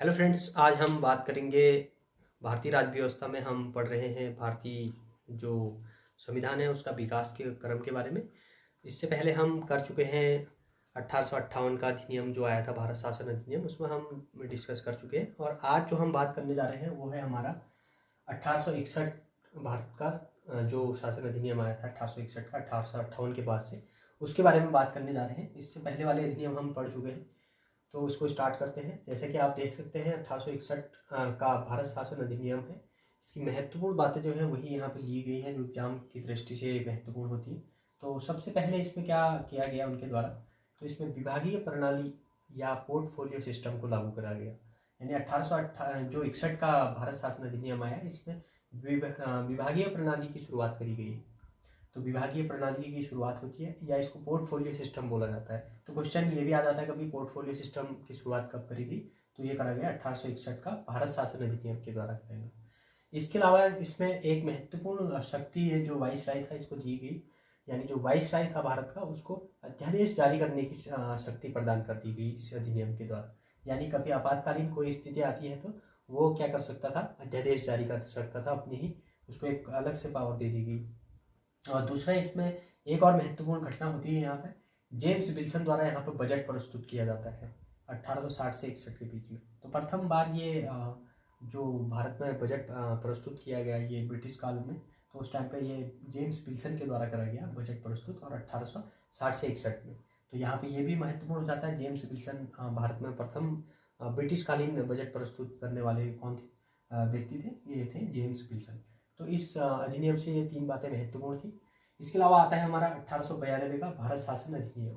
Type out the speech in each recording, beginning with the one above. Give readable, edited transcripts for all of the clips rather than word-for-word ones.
Hello friends, आज हम बात करेंगे भारतीय राज्य व्यवस्था में हम पढ़ रहे हैं भारतीय जो संविधान है उसका विकास के क्रम के बारे में। इससे पहले हम कर चुके हैं 1858 का अधिनियम जो आया था, भारत शासन अधिनियम, उसमें हम डिस्कस कर चुके हैं। और आज जो हम बात करने जा रहे हैं वो है हमारा 1861 भारत का जो शासन अधिनियम आया था 1861 का, 1858 के बाद से, उसके बारे में बात करने जा रहे हैं। इससे पहले वाले अधिनियम हम पढ़ चुके हैं, तो इसको स्टार्ट करते हैं। जैसे कि आप देख सकते हैं 1861 का भारत शासन अधिनियम है। इसकी महत्वपूर्ण बातें जो हैं वही यहाँ पे ली गई हैं जो एग्जाम की दृष्टि से महत्वपूर्ण होती है। तो सबसे पहले इसमें क्या किया गया उनके द्वारा, तो इसमें विभागीय प्रणाली या पोर्टफोलियो सिस्टम को लागू करा गया। यानी 1861 का भारत शासन अधिनियम आया, इसमें विभागीय प्रणाली की शुरुआत करी गई है। तो विभागीय प्रणाली की शुरुआत होती है या इसको पोर्टफोलियो सिस्टम बोला जाता है। तो क्वेश्चन ये भी आ जाता है कभी, पोर्टफोलियो सिस्टम की शुरुआत कब करी गई, तो ये करा गया 1861 का भारत शासन अधिनियम के द्वारा कराया गया। इसके अलावा इसमें एक महत्वपूर्ण शक्ति है जो वाइसराय था, इसको दी गई। यानी जो वाइसराय था भारत का, उसको अध्यादेश जारी करने की शक्ति प्रदान कर दी गई इस अधिनियम के द्वारा। यानी कभी आपातकालीन कोई स्थिति आती है तो वो क्या कर सकता था, अध्यादेश जारी कर सकता था अपनी ही, उसको एक अलग से पावर दे दी गई। और दूसरा, इसमें एक और महत्वपूर्ण घटना होती है यहाँ पे, जेम्स विल्सन द्वारा यहाँ पर बजट प्रस्तुत किया जाता है 1860 से 61 के बीच में। तो प्रथम बार ये जो भारत में बजट प्रस्तुत किया गया ये ब्रिटिश काल में, तो उस टाइम पे ये जेम्स विल्सन के द्वारा करा गया बजट प्रस्तुत, और 1860 से 61 में। तो यहाँ पे ये भी महत्वपूर्ण हो जाता है, जेम्स विल्सन भारत में प्रथम ब्रिटिश कालीन बजट प्रस्तुत करने वाले कौन थे, व्यक्ति थे, ये थे जेम्स विल्सन। तो इस अधिनियम से ये तीन बातें महत्वपूर्ण थी। इसके अलावा आता है हमारा 1892 का भारत शासन अधिनियम।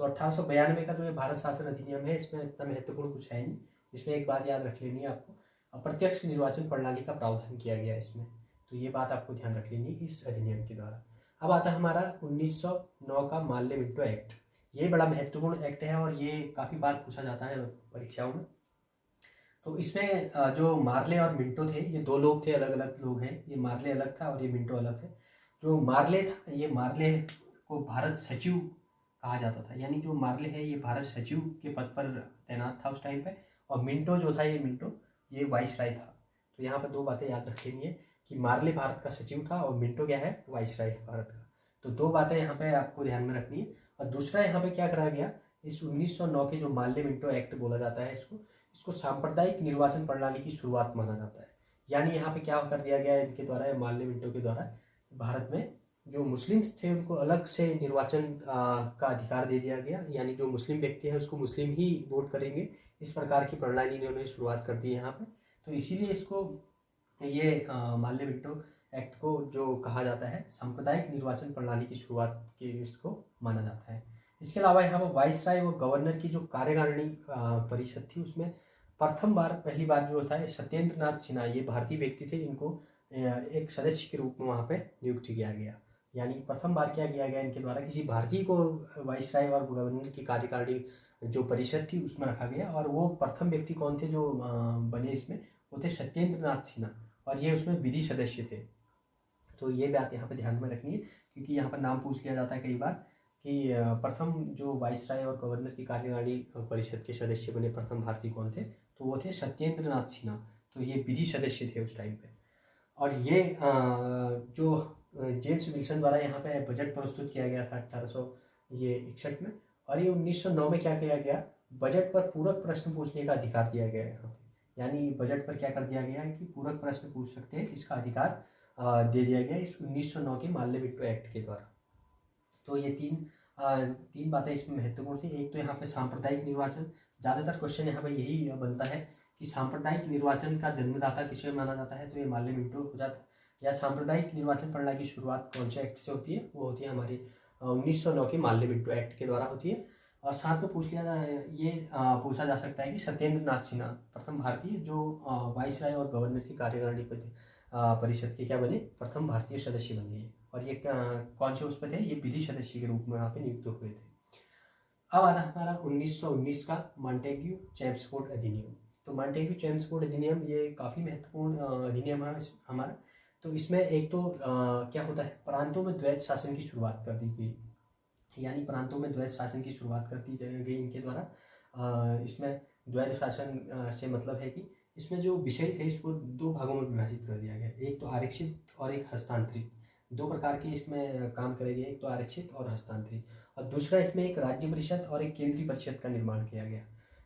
तो 1892 का जो ये भारत शासन अधिनियम है, इसमें इतना महत्वपूर्ण कुछ है नहीं। इसमें एक बात याद रख लेनी है आपको, अप्रत्यक्ष निर्वाचन प्रणाली का प्रावधान किया गया है इसमें, तो ये बात आपको ध्यान रख लेनी है इस अधिनियम के द्वारा। अब आता है हमारा 1909 का माल्य मिंटो एक्ट। ये बड़ा महत्वपूर्ण एक्ट है और ये काफ़ी बार पूछा जाता है परीक्षाओं में। तो इसमें जो मार्ले और मिंटो थे, ये दो लोग थे, अलग अलग लोग हैं। ये मार्ले अलग था और ये मिंटो अलग थे। जो मार्ले था, ये मार्ले को भारत सचिव कहा जाता था। यानी जो मार्ले है ये भारत सचिव के पद पर तैनात था उस टाइम पे, और मिंटो जो था, ये मिंटो ये वाइसराय था। तो यहाँ पर दो बातें याद रख लेनी है कि मार्ले भारत का सचिव था और मिंटो क्या है, वाइसराय है भारत का। तो दो बातें यहाँ पे आपको ध्यान में रखनी है। और दूसरा यहाँ पे क्या करा गया, इस 1909 के जो माल्य मिंटो एक्ट बोला जाता है, इसको सांप्रदायिक निर्वाचन प्रणाली की शुरुआत माना जाता है। यानी यहाँ पे क्या कर दिया गया है इनके द्वारा, माल्य मिंटो के द्वारा, भारत में जो मुस्लिम्स थे उनको अलग से निर्वाचन का अधिकार दे दिया गया। यानी जो मुस्लिम व्यक्ति है उसको मुस्लिम ही वोट करेंगे, इस प्रकार की प्रणाली इन्होंने शुरुआत कर दी है यहाँ पे। तो इसीलिए इसको ये माल्य मिंटो एक्ट को जो कहा जाता है सांप्रदायिक निर्वाचन प्रणाली की शुरुआत के इसको माना जाता है। इसके अलावा यहाँ पर वाइसराय व गवर्नर की जो कार्यकारिणी परिषद थी, उसमें पहली बार जो था सत्येंद्र नाथ सिन्हा, ये भारतीय व्यक्ति थे, इनको एक सदस्य के रूप में वहाँ पे नियुक्त किया गया। यानी प्रथम बार क्या किया गया इनके द्वारा, किसी भारतीय को वाइसराय और गवर्नर की कार्यकारिणी जो परिषद थी उसमें रखा गया। और वो प्रथम व्यक्ति कौन थे जो बने इसमें, वो थे सत्येंद्र नाथ सिन्हा, और ये उसमें विधि सदस्य थे। तो ये बात यहाँ पे ध्यान में रखनी है, क्योंकि यहाँ पर नाम पूछ लिया जाता है कई बार कि प्रथम जो वाइसराय और गवर्नर की कार्यकारिणी परिषद के सदस्य बने प्रथम भारतीय कौन थे, तो वो थे सत्येंद्र नाथ सिन्हा। तो ये विधि सदस्य थे उस टाइम पे। और ये जो जेम्स विल्सन द्वारा यहाँ पे बजट प्रस्तुत किया गया था 1861 में, और ये 1909 में क्या किया गया, बजट पर पूरक प्रश्न पूछने का अधिकार दिया गया है यहाँ पे। यानी बजट पर क्या कर दिया गया है कि पूरक प्रश्न पूछ सकते हैं, इसका अधिकार दे दिया गया इस 1909 के माल्य मिंटो एक्ट के द्वारा। तो ये तीन बातें इसमें महत्वपूर्ण थी। एक तो यहाँ पे सांप्रदायिक निर्वाचन, ज़्यादातर क्वेश्चन यहाँ पे यही बनता है कि सांप्रदायिक निर्वाचन का जन्मदाता किसे माना जाता है, तो ये माल्य मिंटो हो जाता है। या सांप्रदायिक निर्वाचन प्रणाली की शुरुआत कौन से एक्ट से होती है, वो होती है हमारी 1909 के माल्य मिंटो एक्ट के द्वारा होती है। और साथ में पूछा जा सकता है कि सत्येंद्र नाथ सिन्हा प्रथम भारतीय जो वाइसराय और गवर्नर की कार्यकारिणी परिषद के क्या बने, प्रथम भारतीय सदस्य बने हैं। और ये कौन से उस पर थे, ये विधि सदस्य के रूप में यहाँ पे नियुक्त हुए थे। अब आता हमारा 1919 का मॉन्टेग्यू चेम्सफोर्ड अधिनियम। तो मॉन्टेग्यू चेम्सफोर्ड अधिनियम ये काफ़ी महत्वपूर्ण अधिनियम है हमारा। तो इसमें एक तो क्या होता है, प्रांतों में द्वैत शासन की शुरुआत कर दी गई। यानी प्रांतों में द्वैत शासन की शुरुआत कर दी गई इनके द्वारा। इसमें द्वैध शासन से मतलब है कि इसमें जो विषय थे इसको दो भागों में विभाजित कर दिया गया, एक तो आरक्षित और एक हस्तांतरित। दो प्रकार के इसमें काम करे गए, एक तो आरक्षित और हस्तांतरित, और दूसरा इसमें एक राज्य परिषद और एक केंद्रीय परिषद का निर्माण किया गया।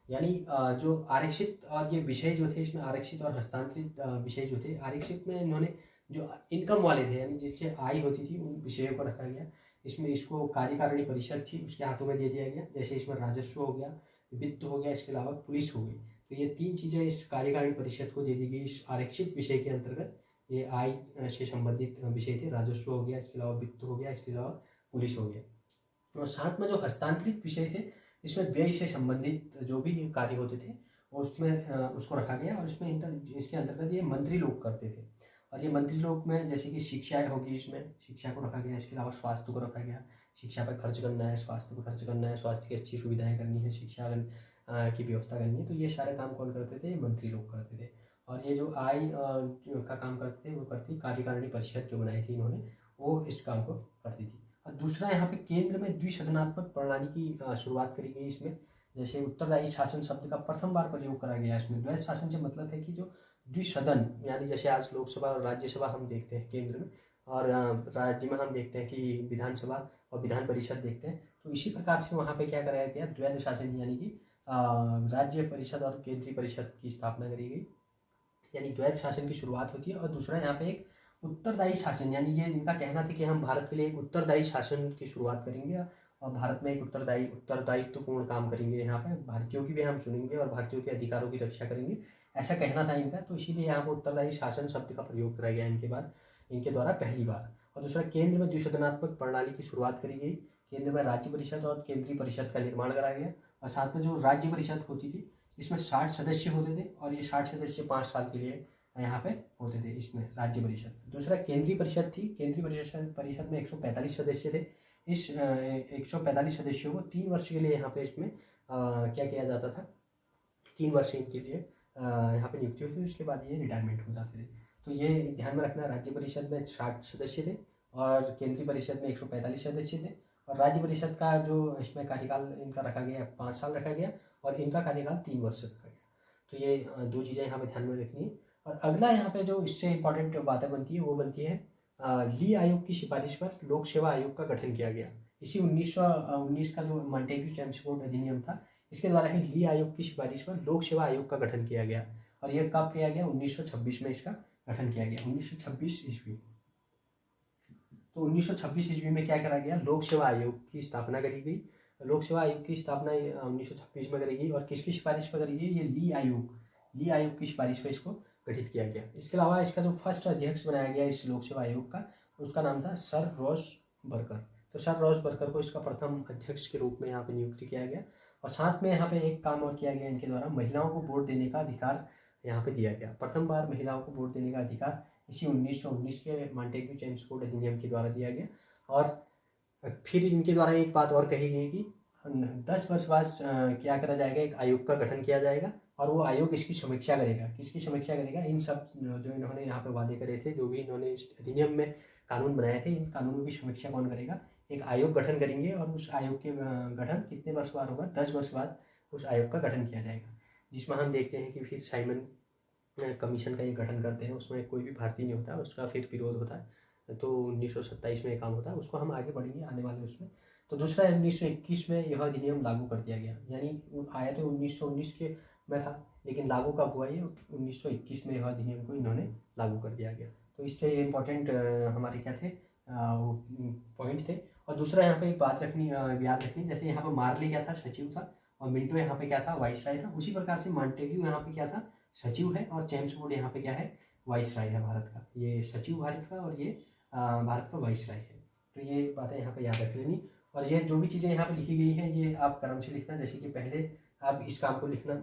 यानी जो आरक्षित और ये विषय जो थे, इसमें आरक्षित और हस्तांतरित विषय जो थे, आरक्षित में इन्होंने जो इनकम वाले थे यानी जिससे आय होती थी उन विषयों को रखा गया। इसमें इसको कार्यकारिणी परिषद थी उसके हाथों में दे दिया गया, जैसे इसमें राजस्व हो गया, वित्त हो गया, इसके अलावा पुलिस हो गई। तो ये तीन चीज़ें इस कार्यकारिणी परिषद को दे दी गई इस आरक्षित विषय के अंतर्गत। ये आय से संबंधित विषय थे, राजस्व हो गया, इसके अलावा वित्त हो गया, इसके अलावा पुलिस हो गया। और साथ में जो हस्तांतरित विषय थे, इसमें व्यय से संबंधित जो भी कार्य होते थे उसमें उसको रखा गया। और इसमें इसके अंतर्गत ये मंत्री लोग करते थे। और ये मंत्री लोग में जैसे कि शिक्षा होगी, इसमें शिक्षा को रखा गया, इसके अलावा स्वास्थ्य को रखा गया, शिक्षा पर खर्च करना है, स्वास्थ्य पर खर्च करना है, स्वास्थ्य की अच्छी सुविधाएं करनी है, शिक्षा की व्यवस्था करनी है। तो ये सारे काम कौन करते थे? मंत्री लोग करते थे। और ये जो आय का काम करते थे वो करती कार्यकारिणी परिषद जो बनाई थी इन्होंने, वो इस काम को करती थी। और दूसरा यहाँ पे केंद्र में द्विसदनात्मक प्रणाली की शुरुआत करी गई। इसमें जैसे उत्तरदायी शासन शब्द का प्रथम बार प्रयोग करा गया। इसमें द्वैध शासन से मतलब है कि जो द्विसदन, यानी जैसे आज लोकसभा और राज्यसभा हम देखते हैं केंद्र में, और राज्य में हम देखते हैं कि विधानसभा और विधान परिषद देखते हैं, तो इसी प्रकार से वहाँ पे क्या कराया गया? द्वैध शासन, यानी कि राज्य परिषद और केंद्रीय परिषद की स्थापना करी गई, यानी द्वैध शासन की शुरुआत होती है। और दूसरा यहाँ पे एक उत्तरदायी शासन, यानी ये इनका कहना था कि हम भारत के लिए एक उत्तरदायी शासन की शुरुआत करेंगे और भारत में एक उत्तरदायित्वपूर्ण काम करेंगे। यहाँ पे भारतीयों की भी हम सुनेंगे और भारतीयों के अधिकारों की रक्षा करेंगे, ऐसा कहना था इनका। तो इसीलिए यहाँ पर उत्तरदायी शासन शब्द का प्रयोग करा गया इनके द्वारा पहली बार। और दूसरा, केंद्र में द्विसदनात्मक प्रणाली की शुरुआत करी गई। केंद्र में राज्य परिषद और केंद्रीय परिषद का निर्माण कराया गया। और साथ में जो राज्य परिषद होती थी इसमें 60 सदस्य होते थे, और ये 60 सदस्य 5 साल के लिए यहाँ पे होते थे इसमें राज्य परिषद। दूसरा केंद्रीय परिषद थी। केंद्रीय परिषद में 145 सदस्य थे। इस 145 सदस्यों को 3 वर्ष के लिए यहाँ पे इसमें क्या किया जाता था? 3 वर्ष इनके लिए यहाँ पे नियुक्ति होती थी, उसके बाद ये रिटायरमेंट हो जाते थे। तो ये ध्यान में रखना, राज्य परिषद में 60 सदस्य थे और केंद्रीय परिषद में 145 सदस्य थे। और राज्य परिषद का जो इसमें कार्यकाल इनका रखा गया 5 साल रखा गया, और इनका कार्यकाल 3 वर्ष रखा गया। तो ये दो चीज़ें यहाँ पे ध्यान में रखनी है। और अगला यहाँ पे जो इससे इम्पॉर्टेंट बातें बनती है वो बनती है ली आयोग की सिफारिश पर लोक सेवा आयोग का गठन किया गया। इसी 1919 का जो मॉन्टेग्यू चेम्सफोर्ड अधिनियम था, इसके द्वारा ही ली आयोग की सिफारिश पर लोक सेवा आयोग का गठन किया गया। और यह कब किया गया? 1926 में इसका गठन किया गया, 1926 ईस्वी। तो 1926 ईस्वी में क्या करा गया? लोक सेवा आयोग की स्थापना करी गई। लोक सेवा आयोग की स्थापना 1926 में करी गई। और किसकी सिफारिश पर करी गई? ये ली आयोग की सिफारिश पर इसको गठित किया गया। इसके अलावा इसका जो फर्स्ट अध्यक्ष बनाया गया इस लोक सेवा आयोग का, उसका नाम था सर रॉस बर्कर। तो सर रॉस बर्कर को इसका प्रथम अध्यक्ष के रूप में यहाँ पे नियुक्त किया गया। और साथ में यहाँ पे एक काम और किया गया इनके द्वारा, महिलाओं को वोट देने का अधिकार यहाँ पे दिया गया। प्रथम बार महिलाओं को वोट देने का अधिकार इसी 1919 के मॉन्टेग्यू चेम्सफोर्ड अधिनियम के द्वारा दिया गया। और फिर इनके द्वारा एक बात और कही गई कि 10 वर्ष बाद क्या करा जाएगा? एक आयोग का गठन किया जाएगा, और वो आयोग इसकी समीक्षा करेगा। किसकी समीक्षा करेगा? इन सब जो इन्होंने यहाँ पे वादे करे थे, जो भी इन्होंने इस अधिनियम में कानून बनाए थे, इन कानूनों की समीक्षा कौन करेगा? एक आयोग गठन करेंगे, और उस आयोग के गठन कितने वर्ष बाद होगा? 10 वर्ष बाद उस आयोग का गठन किया जाएगा, जिसमें हम देखते हैं कि फिर साइमन कमीशन का ये गठन करते हैं। उसमें कोई भी भारतीय नहीं होता, उसका फिर विरोध होता है। तो 1927 में ये काम होता है, उसको हम आगे बढ़ेंगे आने वाले उसमें। तो दूसरा 1921 में यह अधिनियम लागू कर दिया गया, यानी आया तो 1919 के में था, लेकिन लागू कब हुआ? ये 1921 में यह अधिनियम को इन्होंने लागू कर दिया गया। तो इससे ये इम्पोर्टेंट हमारे क्या थे? पॉइंट थे। और दूसरा यहाँ पे एक बात याद रखनी, जैसे यहाँ पे मार्ले क्या था? सचिव था, और मिंटो यहाँ पे क्या था? वाइसराय था। उसी प्रकार से मॉन्टेग्यू यहाँ पे क्या था? सचिव है, और चेम्सफोर्ड यहाँ पे क्या है? वाइसराय है भारत का। ये सचिव भारत का, और ये भारत का वाइसराय है। तो ये बातें यहाँ पे याद रख लेनी। और ये जो भी चीज़ें यहाँ पे लिखी गई हैं ये आप क्रम से लिखना। जैसे कि पहले आप इस काम को लिखना,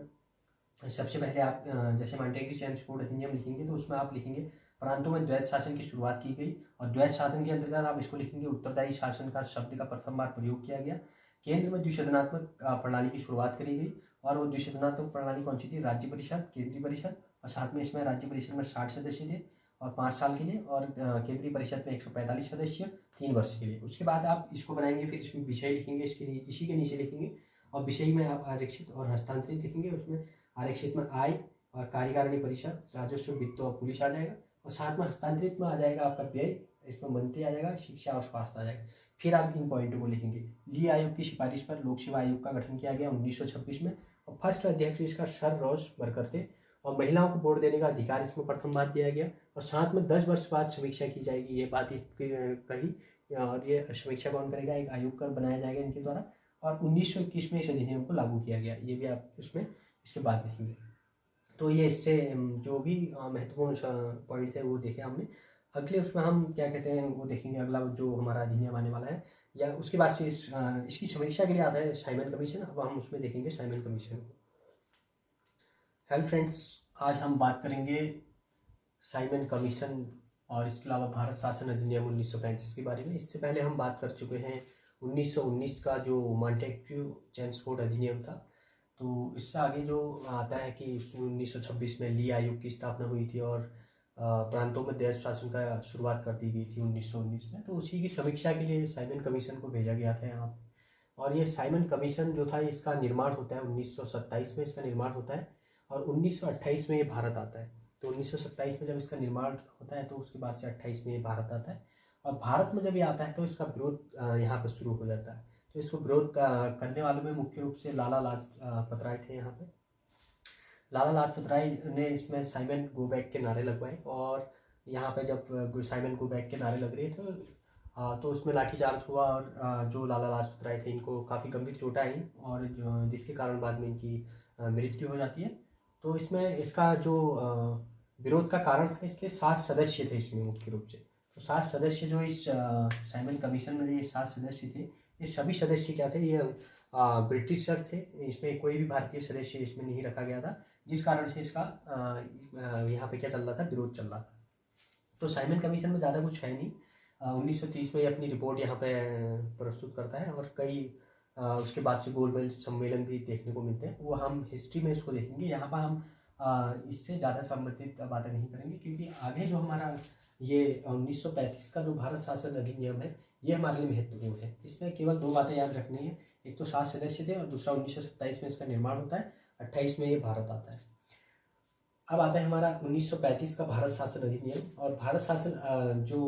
सबसे पहले आप जैसे मॉन्टेग्यू चेम्सफोर्ड अधिनियम लिखेंगे तो उसमें आप लिखेंगे प्रांतों में द्वैध शासन की शुरुआत की गई। और द्वैध शासन के अंतर्गत आप इसको लिखेंगे उत्तरदायी शासन का शब्द का प्रथम बार प्रयोग किया गया। केंद्र में द्विसदनात्मक प्रणाली की शुरुआत करी गई, और वो द्विसदनात्मक प्रणाली कौन सी थी? राज्य परिषद, केंद्रीय परिषद। और साथ में इसमें राज्य परिषद में 60 सदस्य थे और 5 साल के लिए, और केंद्रीय परिषद में 145 सदस्य 3 वर्ष के लिए। उसके बाद आप इसको बनाएंगे, फिर इसमें विषय लिखेंगे, इसी के नीचे लिखेंगे, और विषय में आप आरक्षित और हस्तांतरित लिखेंगे। उसमें आरक्षित में आय और कार्यकारिणी परिषद, राजस्व, वित्त और पुलिस आ जाएगा। और साथ में हस्तांतरित में आ जाएगा आपका व्यय, इसमें मंत्री आ जाएगा, शिक्षा और स्वास्थ्य आ जाएगा। फिर आप इन पॉइंटों को लिखेंगे। ली आयोग की सिफारिश पर लोक सेवा आयोग का गठन किया गया 1926 में, और फर्स्ट अध्यक्ष इसका सर रॉस बरकर थे। और महिलाओं को वोट देने का अधिकार इसमें प्रथम बार दिया गया। और साथ में 10 वर्ष बाद समीक्षा की जाएगी, ये बात कही। और ये समीक्षा कौन करेगा, एक आयोग कर बनाया जाएगा इनके द्वारा। और 1921 में इस अधिनियम को लागू किया गया, ये भी आप इसमें इसके बाद लिखेंगे। तो ये इससे जो भी महत्वपूर्ण पॉइंट थे वो देखे हमने। अगले उसमें हम क्या कहते हैं वो देखेंगे, अगला जो हमारा अधिनियम आने वाला है, या उसके बाद से इसकी समीक्षा के लिए आता है साइमन कमीशन। अब हम उसमें देखेंगे साइमन कमीशन को। हेलो फ्रेंड्स, आज हम बात करेंगे साइमन कमीशन और इसके अलावा भारत शासन अधिनियम 1935 के बारे में। इससे पहले हम बात कर चुके हैं 1919 का जो मॉन्टेग्यू चेम्सफोर्ड अधिनियम था। तो इससे आगे जो आता है कि 1926 में ली आयोग की स्थापना हुई थी और प्रांतों में देश शासन का शुरुआत कर दी गई थी 1919 में। तो उसी की समीक्षा के लिए साइमन कमीशन को भेजा गया था यहाँ पे। और ये साइमन कमीशन जो था इसका निर्माण होता है 1927 में, इसका निर्माण होता है। और 1928 में ये भारत आता है। तो 1927 में जब इसका निर्माण होता है तो उसके बाद से 28 में ये भारत आता है। और भारत में जब ये आता है तो इसका विरोध यहाँ पर शुरू हो जाता है। तो इसको विरोध करने वालों में मुख्य रूप से लाला लाजपत राय थे। यहाँ पे लाला लाजपत राय ने इसमें साइमन गो बैक के नारे लगवाए। और यहाँ पे जब साइमन गो बैक के नारे लग रहे थे तो उसमें लाठीचार्ज हुआ। और जो लाला लाजपत राय थे इनको काफ़ी गंभीर चोटें आई, और जिसके कारण बाद में इनकी मृत्यु हो जाती है। तो इसमें इसका जो विरोध का कारण था, इसके 7 सदस्य थे इसमें मुख्य रूप से। तो 7 सदस्य जो इस साइमन कमीशन में ये 7 सदस्य थे, ये सभी सदस्य क्या थे, ये ब्रिटिश सर थे। इसमें कोई भी भारतीय सदस्य इसमें नहीं रखा गया था, जिस कारण से इसका यहाँ पे क्या चल रहा था, विरोध चल रहा था। तो साइमन कमीशन में ज़्यादा कुछ है नहीं। 1930 में अपनी रिपोर्ट यहाँ पे प्रस्तुत करता है। और कई उसके बाद से गोलमेज सम्मेलन भी देखने को मिलते हैं, वो हम हिस्ट्री में इसको देखेंगे। यहाँ पर हम इससे ज़्यादा संबंधित बातें नहीं करेंगे, क्योंकि आगे जो हमारा ये 1935 का जो भारत शासन अधिनियम है, ये हमारे लिए महत्वपूर्ण है। इसमें केवल 2 बातें याद रखनी है, एक तो 7 सदस्य थे और दूसरा 1927 में इसका निर्माण होता है, 28 में ये भारत आता है। अब आता है हमारा 1935 का भारत शासन अधिनियम। और भारत शासन जो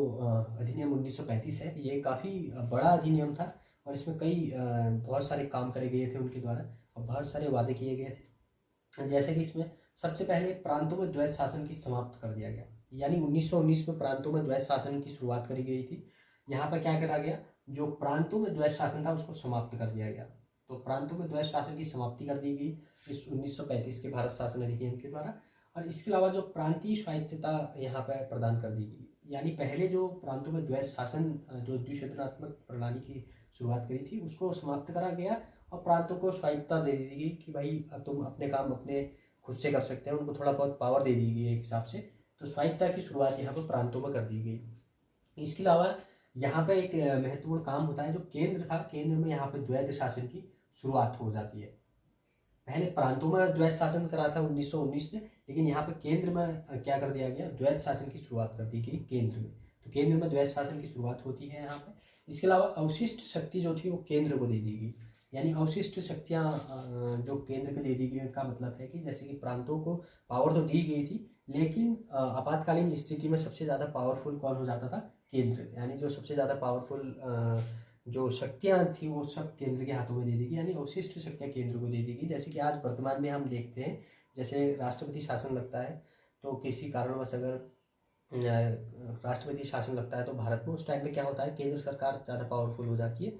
अधिनियम 1935 है, ये काफ़ी बड़ा अधिनियम था। और इसमें कई बहुत सारे काम करे गए थे उनके द्वारा, और बहुत सारे वादे किए गए थे। जैसे कि इसमें सबसे पहले प्रांतों में द्वैत शासन की समाप्त कर दिया गया, यानी 1919 में प्रांतों में द्वैत शासन की शुरुआत करी गई थी। यहाँ पर क्या करा गया, जो प्रांतों में द्वैत शासन था उसको समाप्त कर दिया गया। तो प्रांतों में द्वैत शासन की समाप्ति कर दी गई इस 1935 के भारत शासन अधिनियम के द्वारा। और इसके अलावा जो प्रांतीय स्वायत्तता यहाँ पर प्रदान कर दी गई, यानी पहले जो प्रांतों में द्वैत शासन जो द्विशासनात्मक प्रणाली की शुरुआत करी थी उसको समाप्त करा गया, और प्रांतों को स्वायत्तता दे दी गई कि भाई तुम अपने काम अपने खुद से कर सकते हैं। उनको थोड़ा बहुत पावर दे दी गई एक हिसाब से। तो स्वायत्तता की शुरुआत यहाँ पर प्रांतों में कर दी गई। इसके अलावा यहाँ पर एक महत्वपूर्ण काम होता है, जो केंद्र था, केंद्र में यहाँ पर द्वैत शासन की शुरुआत हो जाती है। पहले प्रांतों में द्वैत शासन करा था 1919 में, लेकिन यहाँ पे केंद्र में क्या कर दिया गया, द्वैत शासन की शुरुआत कर दी गई केंद्र में। तो केंद्र में द्वैत शासन की शुरुआत होती है यहाँ पे। इसके अलावा अवशिष्ट शक्ति जो थी वो केंद्र को दे दी गई, यानी अवशिष्ट शक्तियाँ जो केंद्र को दे दी गई का मतलब है कि जैसे कि प्रांतों को पावर तो दी गई थी, लेकिन आपातकालीन स्थिति में सबसे ज़्यादा पावरफुल कौन हो जाता था, केंद्र। यानी जो सबसे ज़्यादा पावरफुल जो शक्तियाँ थी वो सब केंद्र के हाथों में दे दी गई, यानी अवशिष्ट शक्तियाँ केंद्र को दे दी गई। जैसे कि आज वर्तमान में हम देखते हैं, जैसे राष्ट्रपति शासन लगता है, तो किसी कारणवश अगर राष्ट्रपति शासन लगता है तो भारत में उस टाइम पे क्या होता है, केंद्र सरकार ज़्यादा पावरफुल हो जाती है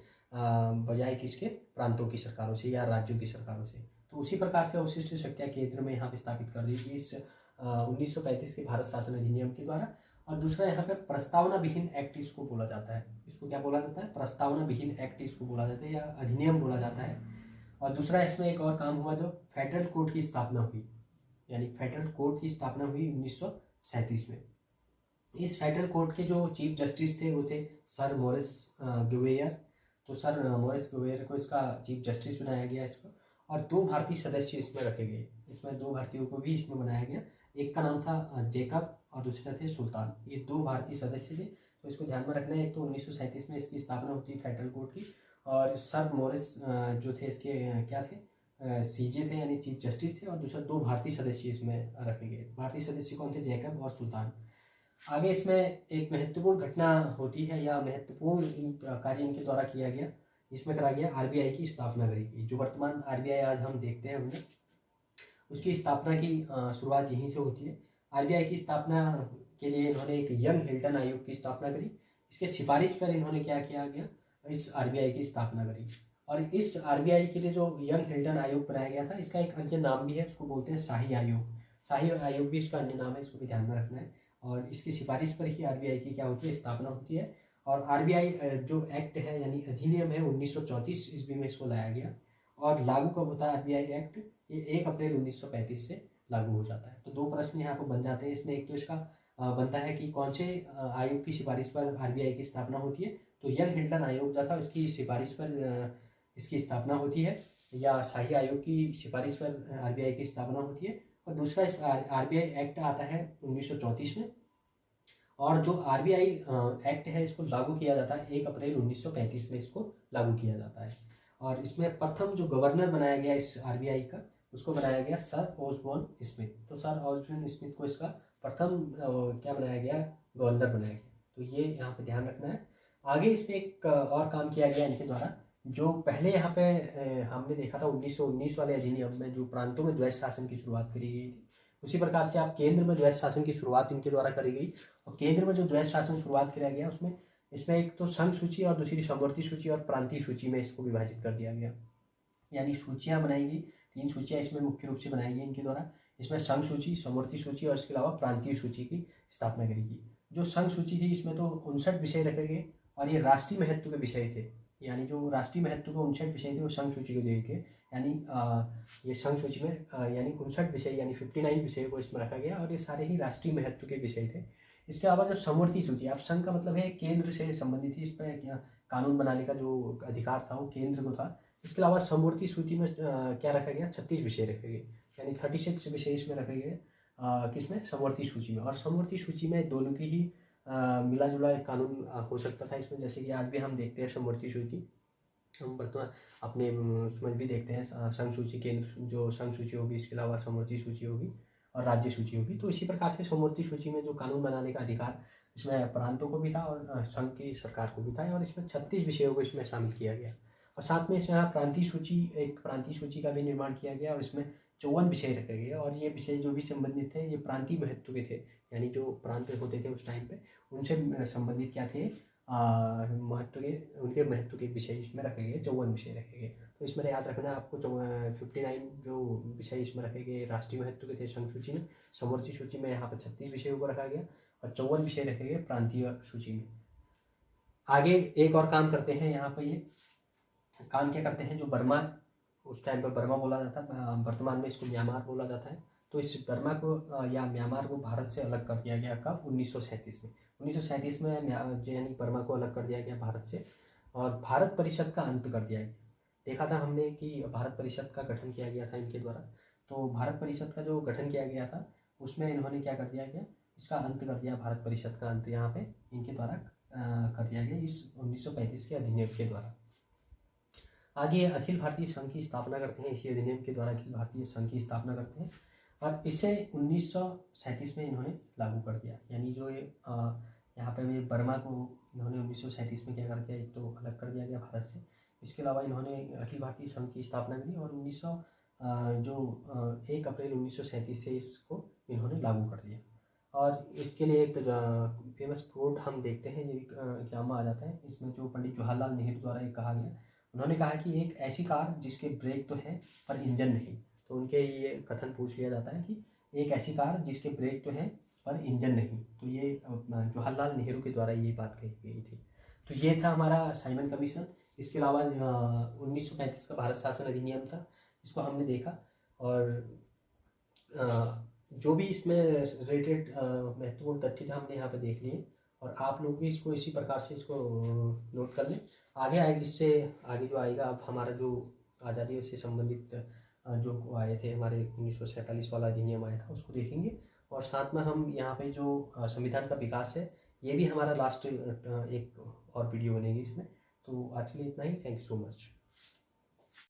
बजाय किसके, प्रांतों की सरकारों से या राज्यों की सरकारों से। तो उसी प्रकार से अवशिष्ट शक्तियाँ केंद्र में यहाँ पे स्थापित कर दी गई इस 1935 के भारत शासन अधिनियम के द्वारा। और दूसरा यहाँ पे प्रस्तावना विहीन एक्ट इसको बोला जाता है। इसको क्या बोला जाता है, प्रस्तावना विहीन एक्ट इसको बोला जाता है या अधिनियम बोला जाता है। और दूसरा इसमें एक और काम हुआ, जो फेडरल कोर्ट की स्थापना हुई, यानी फेडरल कोर्ट की स्थापना हुई 1937 में। इस फेडरल कोर्ट के जो चीफ जस्टिस थे वो थे सर मॉरिस ग्वेयर। तो सर मॉरिस ग्वेयर को इसका चीफ जस्टिस बनाया गया इसको। और 2 भारतीय सदस्य इसमें रखे गए, इसमें 2 भारतीयों को भी इसमें बनाया गया। एक का नाम था जेकब और दूसरे थे सुल्तान। ये 2 भारतीय सदस्य थे, तो इसको ध्यान में रखना है। एक तो 1937 में इसकी स्थापना होती है फेडरल कोर्ट की, और सर मॉरिस जो थे इसके क्या थे, सीजे थे यानी चीफ जस्टिस थे, और दूसरा 2 भारतीय सदस्य इसमें रखे गए। भारतीय सदस्य कौन थे? जैकब और सुल्तान। आगे इसमें एक महत्वपूर्ण घटना होती है या महत्वपूर्ण कार्य इनके द्वारा किया गया, इसमें करा गया आरबीआई की स्थापना करी गई। जो वर्तमान आरबीआई आज हम देखते हैं हमने, उसकी स्थापना की शुरुआत यहीं से होती है। आरबीआई की स्थापना के लिए इन्होंने एक यंग हिल्टन आयोग की स्थापना करी। इसके सिफारिश पर इन्होंने क्या किया गया, इस आरबीआई की स्थापना करी। और इस आरबीआई के लिए जो यंग हिल्टन आयोग बनाया गया था, इसका एक अन्य नाम भी है, उसको बोलते हैं शाही आयोग। शाही आयोग भी इसका अन्य नाम है, इसको भी ध्यान में रखना है। और इसकी सिफारिश पर ही आरबीआई की क्या होती है, स्थापना होती है। और आरबीआई जो एक्ट है यानी अधिनियम है 1934 ईस्वी में इसको लाया गया। और लागू कब होता है आरबीआई एक्ट? ये 1 अप्रैल 1935 से लागू हो जाता है। तो 2 प्रश्न यहाँ पर बन जाते हैं इसमें। एक तो इसका बनता है कि कौन से आयोग की सिफारिश पर आरबीआई की स्थापना होती है, तो यंग हिल्टन आयोग जो था उसकी सिफारिश पर इसकी स्थापना होती है, या शाही आयोग की सिफारिश पर आरबीआई की स्थापना होती है। और दूसरा इस आरबीआई एक्ट आता है 1934 में, और जो आरबीआई एक्ट है इसको लागू किया जाता है 1 अप्रैल 1935 में इसको लागू किया जाता है। और इसमें प्रथम जो गवर्नर बनाया गया इस आरबीआई का, उसको बनाया गया सर ऑसबॉर्न स्मिथ। तो सर ऑसबॉर्न स्मिथ को इसका प्रथम क्या बनाया गया, गवर्नर बनाया गया। तो ये यहाँ पे ध्यान रखना है। आगे इसमें एक और काम किया गया इनके द्वारा, जो पहले यहाँ पे हमने देखा था 1919 वाले अधिनियम में जो प्रांतों में द्वैध शासन की शुरुआत करी गई थी, उसी प्रकार से आप केंद्र में द्वैध शासन की शुरुआत इनके द्वारा करी गई। और केंद्र में जो द्वैध शासन शुरुआत किया गया उसमें इसमें एक तो संघ सूची और दूसरी समवर्ती सूची और प्रांतीय सूची में इसको विभाजित कर दिया गया। यानी सूचियाँ बनाई गई, 3 सूचियाँ इसमें मुख्य रूप से बनाई गई इनके द्वारा। इसमें संघ सूची, समवर्ती सूची और इसके अलावा प्रांतीय सूची की स्थापना करी गई। जो संघ सूची थी इसमें तो 59 विषय रखे गए, और ये राष्ट्रीय महत्व के विषय थे। यानी जो राष्ट्रीय महत्व के 59 विषय थे वो संघ सूची को दिए गए। यानी ये संघ सूची में यानी 59 विषय यानी 59 विषय को इसमें रखा गया, और ये सारे ही राष्ट्रीय महत्व के विषय थे। इसके अलावा जो समवर्ती सूची, अब संघ का मतलब है केंद्र से संबंधित थी, इसमें कानून बनाने का जो अधिकार था वो केंद्र को था। इसके अलावा समवर्ती सूची में क्या रखा गया, 36 विषय रखे गए, यानी 36 विषय इसमें रखे गए किसमें, समवर्ती सूची में। और समवर्ती सूची में दोनों की ही मिला जुला एक कानून हो सकता था इसमें। जैसे कि आज भी हम देखते हैं समवर्ती सूची, हम वर्तमान अपने उसमें भी देखते हैं संघ सूची, केंद्र जो संघ सूची होगी, इसके अलावा समवर्ती सूची होगी और राज्य सूची होगी। तो इसी प्रकार से समवर्ती सूची में जो कानून बनाने का अधिकार इसमें प्रांतों को भी था और संघ की सरकार को भी था। और इसमें 36 विषयों को इसमें शामिल किया गया। और साथ में इसमें प्रांतीय सूची, एक प्रांतीय सूची का भी निर्माण किया गया, और इसमें 54 विषय रखे गए। और ये विषय जो भी संबंधित थे ये प्रांतीय महत्व के थे, यानी जो प्रांत होते थे उस टाइम पे उनसे संबंधित क्या थे, महत्व के, उनके महत्व के विषय इसमें रखे गए, 54 विषय रखे गए। तो इसमें याद रखना है आपको 59 जो विषय इसमें रखे गए राष्ट्रीय महत्व के थे संघ सूची में। समवर्ती सूची में यहाँ पर 36 विषयों को रखा गया और 54 विषय रखे गए प्रांतीय सूची में। आगे एक और काम करते हैं यहाँ पर, ये काम क्या करते हैं, जो बर्मा, उस टाइम पर बर्मा बोला जाता, वर्तमान में इसको म्यांमार बोला जाता है। तो इस बर्मा को या म्यांमार को भारत से अलग कर दिया गया कब, 1937 में। 1937 में यानी बर्मा को अलग कर दिया गया भारत से, और भारत परिषद का अंत कर दिया गया। देखा था हमने कि भारत परिषद का गठन किया गया था इनके द्वारा। तो भारत परिषद का जो गठन किया गया था उसमें इन्होंने क्या कर दिया गया, इसका अंत कर दिया, भारत परिषद का अंत यहाँ पे इनके द्वारा कर दिया गया इस 1935 के अधिनियम के द्वारा। आगे अखिल भारतीय संघ की स्थापना करते हैं, इसी अधिनियम के द्वारा अखिल भारतीय संघ की स्थापना करते हैं, और इसे 1937 में इन्होंने लागू कर दिया। यानी जो ये यहाँ पे मैं बर्मा को इन्होंने 1937 में क्या कर दिया, एक तो अलग कर दिया गया भारत से। इसके अलावा इन्होंने अखिल भारतीय संघ की स्थापना की, और 1 अप्रैल 1937 से इसको इन्होंने लागू कर दिया। और इसके लिए एक फेमस कोट हम देखते हैं, ये एग्जाम में आ जाता है। इसमें जो पंडित जवाहरलाल नेहरू द्वारा एक कहा गया, उन्होंने कहा कि एक ऐसी कार जिसके ब्रेक तो हैं पर इंजन नहीं। तो उनके ये कथन पूछ लिया जाता है कि एक ऐसी कार जिसके ब्रेक तो हैं पर इंजन नहीं। तो ये जवाहरलाल नेहरू के द्वारा ये बात कही गई थी। तो ये था हमारा साइमन कमीशन। इसके अलावा 1935 का भारत शासन अधिनियम था, इसको हमने देखा। और जो भी इसमें रिलेटेड महत्वपूर्ण तथ्य थे हमने यहाँ पे देख लिए, और आप लोग भी इसको इसी प्रकार से इसको नोट कर लें। आगे आएगा, इससे आगे जो आएगा अब हमारा जो आज़ादी से संबंधित जो आए थे हमारे 1947 वाला अधिनियम आया था उसको देखेंगे, और साथ में हम यहाँ पे जो संविधान का विकास है ये भी हमारा लास्ट एक और वीडियो बनेगी इसमें। तो आज के लिए इतना ही। Thank you so much.